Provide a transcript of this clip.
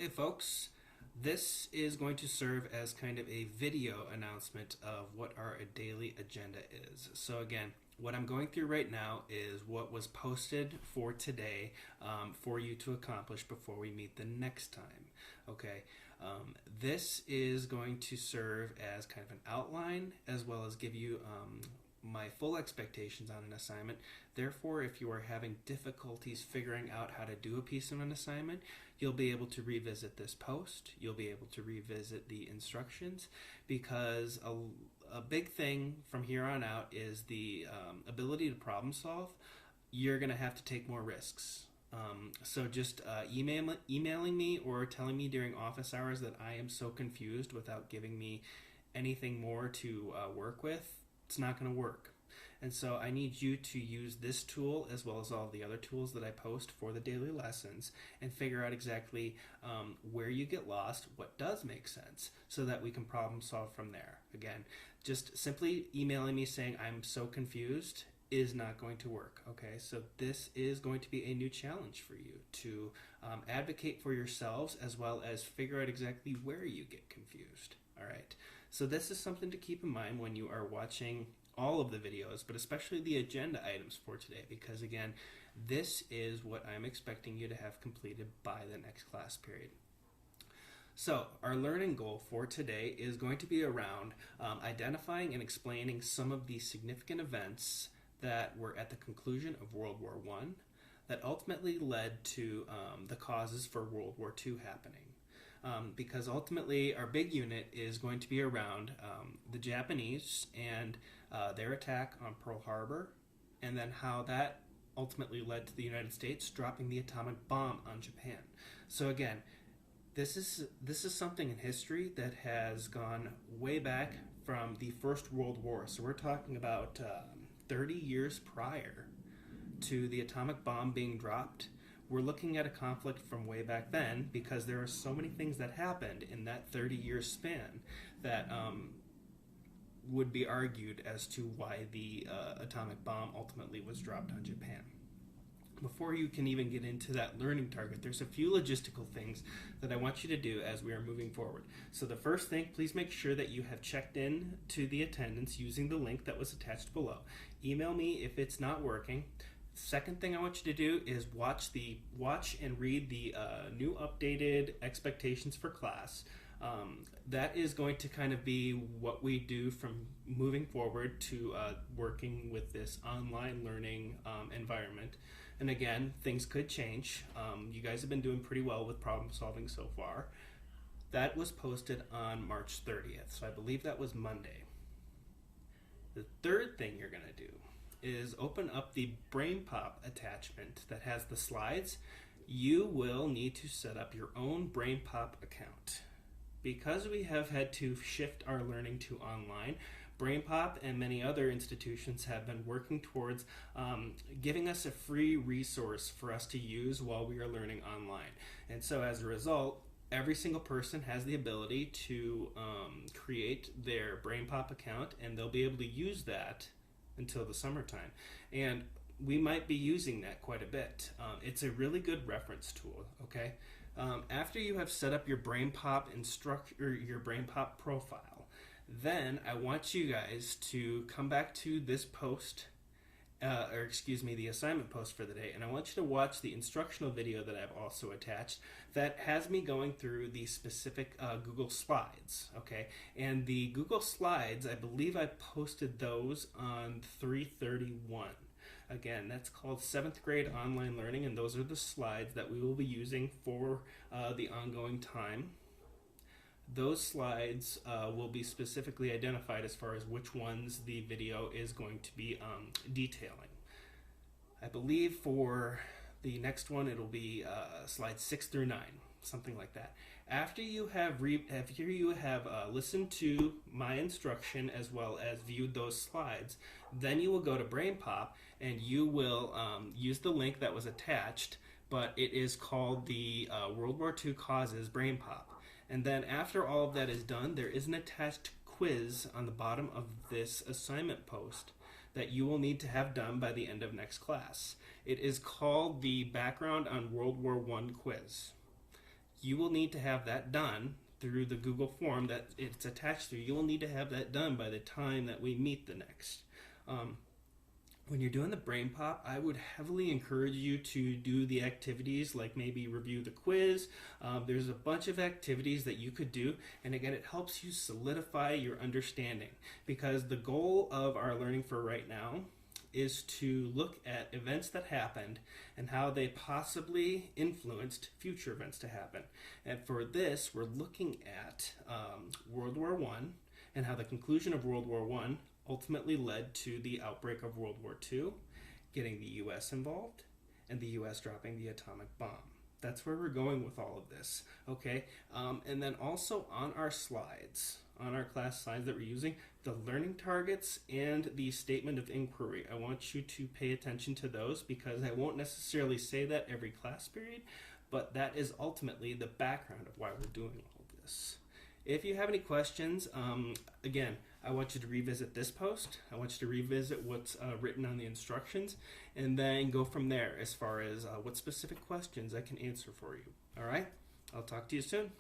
Hey folks, this is going to serve as kind of a video announcement of what our daily agenda is. So again, what I'm going through right now is what was posted for today for you to accomplish before we meet the next time. Okay, this is going to serve as kind of an outline as well as give you my full expectations on an assignment. Therefore, if you are having difficulties figuring out how to do a piece of an assignment, you'll be able to revisit this post. You'll be able to revisit the instructions, because a big thing from here on out is the ability to problem solve. You're going to have to take more risks. So just emailing me or telling me during office hours that I am so confused without giving me anything more to work with, it's not going to work. And so I need you to use this tool as well as all the other tools that I post for the daily lessons and figure out exactly where you get lost, what does make sense, so that we can problem solve from there. Again, just simply emailing me saying I'm so confused is not going to work. Okay, so this is going to be a new challenge for you to advocate for yourselves as well as figure out exactly where you get confused. All right, so this is something to keep in mind when you are watching all of the videos, but especially the agenda items for today, because again, this is what I'm expecting you to have completed by the next class period. So our learning goal for today is going to be around identifying and explaining some of the significant events that were at the conclusion of World War I that ultimately led to the causes for World War II happening. Because ultimately our big unit is going to be around the Japanese and their attack on Pearl Harbor, and then how that ultimately led to the United States dropping the atomic bomb on Japan. So again, this is something in history that has gone way back from the First World War. So we're talking about 30 years prior to the atomic bomb being dropped. We're looking at a conflict from way back then, because there are so many things that happened in that 30-year span that would be argued as to why the atomic bomb ultimately was dropped on Japan. Before you can even get into that learning target, there's a few logistical things that I want you to do as we are moving forward. So the first thing, please make sure that you have checked in to the attendance using the link that was attached below. Email me if it's not working. Second thing I want you to do is watch and read the new updated expectations for class. That is going to kind of be what we do from moving forward to working with this online learning environment. And again, things could change. You guys have been doing pretty well with problem solving so far. That was posted on March 30th, so I believe that was Monday. The third thing you're going to do is open up the BrainPop attachment that has the slides. You will need to set up your own BrainPop account. Because we have had to shift our learning to online, BrainPop and many other institutions have been working towards giving us a free resource for us to use while we are learning online. And so as a result, every single person has the ability to create their BrainPop account, and they'll be able to use that until the summertime. And we might be using that quite a bit. It's a really good reference tool, okay? After you have set up your BrainPop your BrainPop profile, then I want you guys to come back to this post, the assignment post for the day, and I want you to watch the instructional video that I've also attached that has me going through the specific Google Slides, okay? And the Google Slides, I believe I posted those on 3/31. Again, that's called 7th grade online learning, and those are the slides that we will be using for the ongoing time. Those slides will be specifically identified as far as which ones the video is going to be detailing. I believe for the next one it'll be slides 6 through 9, something like that. After you have listened to my instruction as well as viewed those slides, then you will go to BrainPop and you will use the link that was attached, but it is called the World War II Causes BrainPop. And then after all of that is done, there is an attached quiz on the bottom of this assignment post that you will need to have done by the end of next class. It is called the Background on World War I quiz. you will need to have that done through the Google form that it's attached to. You will need to have that done by the time that we meet the next. When you're doing the brain pop, I would heavily encourage you to do the activities, like maybe review the quiz. There's a bunch of activities that you could do, and again, it helps you solidify your understanding, because the goal of our learning for right now is to look at events that happened and how they possibly influenced future events to happen. And for this, we're looking at World War One and how the conclusion of World War One ultimately led to the outbreak of World War II, getting the U.S. involved, and the U.S. dropping the atomic bomb. That's where we're going with all of this, okay? And then also on our slides, on our class slides that we're using, the learning targets and the statement of inquiry. I want you to pay attention to those, because I won't necessarily say that every class period, but that is ultimately the background of why we're doing all of this. If you have any questions, again, I want you to revisit this post. I want you to revisit what's written on the instructions, and then go from there as far as what specific questions I can answer for you. All right? I'll talk to you soon.